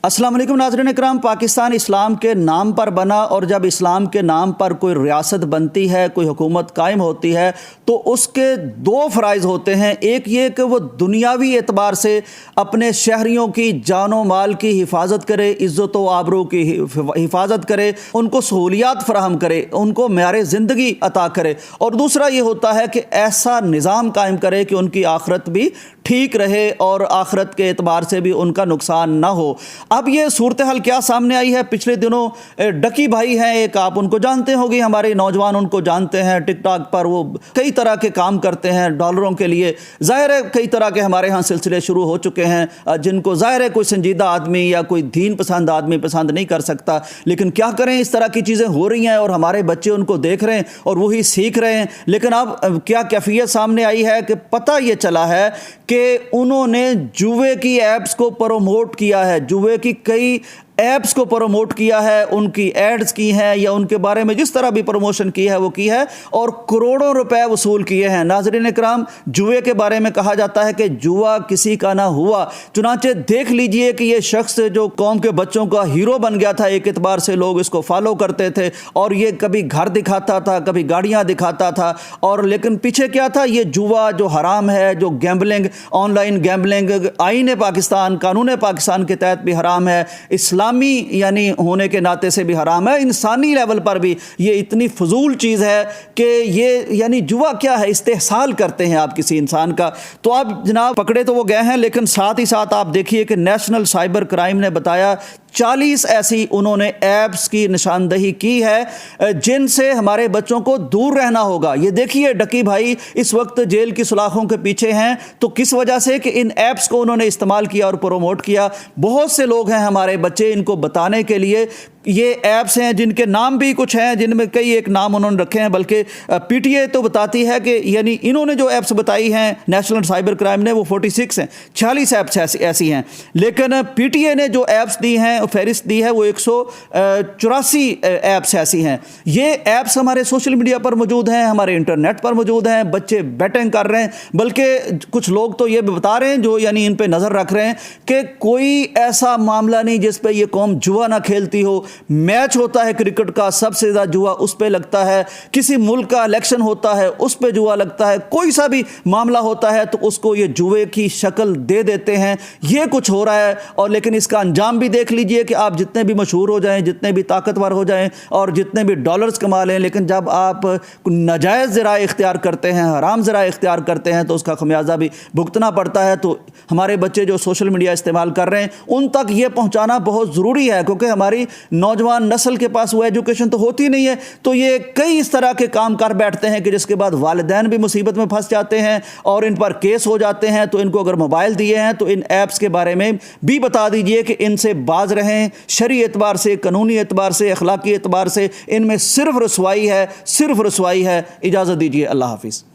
अस्सलाम वालेकुम नाज़रीन इकराम। पाकिस्तान इस्लाम के नाम पर बना और जब इस्लाम के नाम पर कोई रियासत बनती है, कोई हुकूमत कायम होती है तो उसके दो फ़राइज़ होते हैं। एक ये कि वो दुनियावी एतबार से अपने शहरियों की जानो माल की हिफाजत करे, इज़्ज़त व आबरू की हिफाजत करे, उनको सहूलियात फ़राहम करे, उनको म्यारे ज़िंदगी अता करे। और दूसरा ये होता है कि ऐसा निज़ाम कायम करे कि उनकी आखिरत भी ठीक रहे और आखिरत के एतबार से भी उनका नुकसान ना हो। अब ये सूरत हाल क्या सामने आई है, पिछले दिनों डकी भाई हैं एक, आप उनको जानते होंगे, हमारे नौजवान उनको जानते हैं, टिकटॉक पर वो कई तरह के काम करते हैं डॉलरों के लिए। ज़ाहिर है कई तरह के हमारे यहाँ सिलसिले शुरू हो चुके हैं जिनको ज़ाहिर है कोई संजीदा आदमी या कोई दीन पसंद आदमी पसंद नहीं कर सकता, लेकिन क्या करें, इस तरह की चीज़ें हो रही हैं और हमारे बच्चे उनको देख रहे हैं और वही सीख रहे हैं। लेकिन अब क्या कैफियत सामने आई है कि पता ये चला है कि उन्होंने जुए की ऐप्स को प्रमोट किया है, जुए की कई ऐप्स को प्रमोट किया है, उनकी एड्स की हैं या उनके बारे में जिस तरह भी प्रमोशन की है वो की है और करोड़ों रुपए वसूल किए हैं। नाज़रीन इकराम, जुए के बारे में कहा जाता है कि जुआ किसी का ना हुआ। चुनांचे देख लीजिए कि ये शख्स जो कौम के बच्चों का हीरो बन गया था, एक एतबार से लोग इसको फॉलो करते थे और ये कभी घर दिखाता था, कभी गाड़ियाँ दिखाता था, और लेकिन पीछे क्या था, ये जुआ जो हराम है, जो गैम्बलिंग, ऑनलाइन गैम्बलिंग आईन पाकिस्तान, कानून पाकिस्तान के तहत भी हराम है, इस्लामी यानी होने के नाते से भी हराम है, इंसानी लेवल पर भी ये इतनी फजूल चीज़ है कि ये यानी जुआ क्या है, इस्तेहसाल करते हैं आप किसी इंसान का। तो आप जनाब पकड़े तो वो गए हैं, लेकिन साथ ही साथ आप देखिए कि नेशनल साइबर क्राइम ने बताया 40 ऐसी उन्होंने ऐप्स की निशानदही की है जिनसे हमारे बच्चों को दूर रहना होगा। ये देखिए डकी भाई इस वक्त जेल की सुलाखों के पीछे हैं, तो किस वजह से कि इन ऐप्स को उन्होंने इस्तेमाल किया और प्रमोट किया। बहुत से लोग हैं हमारे बच्चे इनको बताने के लिए, ये ऐप्स हैं जिनके नाम भी कुछ हैं, जिनमें कई एक नाम उन्होंने रखे हैं, बल्कि पीटीए तो बताती है कि यानी इन्होंने जो ऐप्स बताई हैं नेशनल साइबर क्राइम ने वो 46 हैं, 46 ऐप्स ऐसी हैं, लेकिन पीटीए ने जो ऐप्स दी हैं फहरिस्त दी है वो 184 ऐप्स ऐसी हैं। ये ऐप्स हमारे सोशल मीडिया पर मौजूद हैं, हमारे इंटरनेट पर मौजूद हैं, बच्चे बैटिंग कर रहे हैं, बल्कि कुछ लोग तो ये भी बता रहे हैं जो यानी इन पे नज़र रख रहे हैं कि कोई ऐसा मामला नहीं जिस पे ये कौम जुआ ना खेलती हो। मैच होता है क्रिकेट का, सबसे ज़्यादा जुआ उस पे लगता है, किसी मुल्क का इलेक्शन होता है उस पे जुआ लगता है, कोई सा भी मामला होता है तो उसको ये जुए की शक्ल दे देते हैं। ये कुछ हो रहा है, और लेकिन इसका अंजाम भी देख लीजिए कि आप जितने भी मशहूर हो जाएं, जितने भी ताकतवर हो जाएं और जितने भी डॉलर्स कमा लें, लेकिन जब आप नाजायज़ ज़रा इख्तियार करते हैं, हराम ज़रा इख्तियार करते हैं तो उसका खमियाजा भी भुगतना पड़ता है। तो हमारे बच्चे जो सोशल मीडिया इस्तेमाल कर रहे हैं उन तक ये पहुँचाना बहुत ज़रूरी है, क्योंकि हमारी नौजवान नस्ल के पास वो एजुकेशन तो होती नहीं है, तो ये कई इस तरह के काम कर बैठते हैं कि जिसके बाद वालिदैन भी मुसीबत में फंस जाते हैं और इन पर केस हो जाते हैं। तो इनको अगर मोबाइल दिए हैं तो इन ऐप्स के बारे में भी बता दीजिए कि इनसे बाज रहें। शरई एतबार से, कानूनी एतबार से, अखलाकी एतबार से इनमें सिर्फ रसवाई है, सिर्फ रसवाई है। इजाज़त दीजिए, अल्लाह हाफिज़।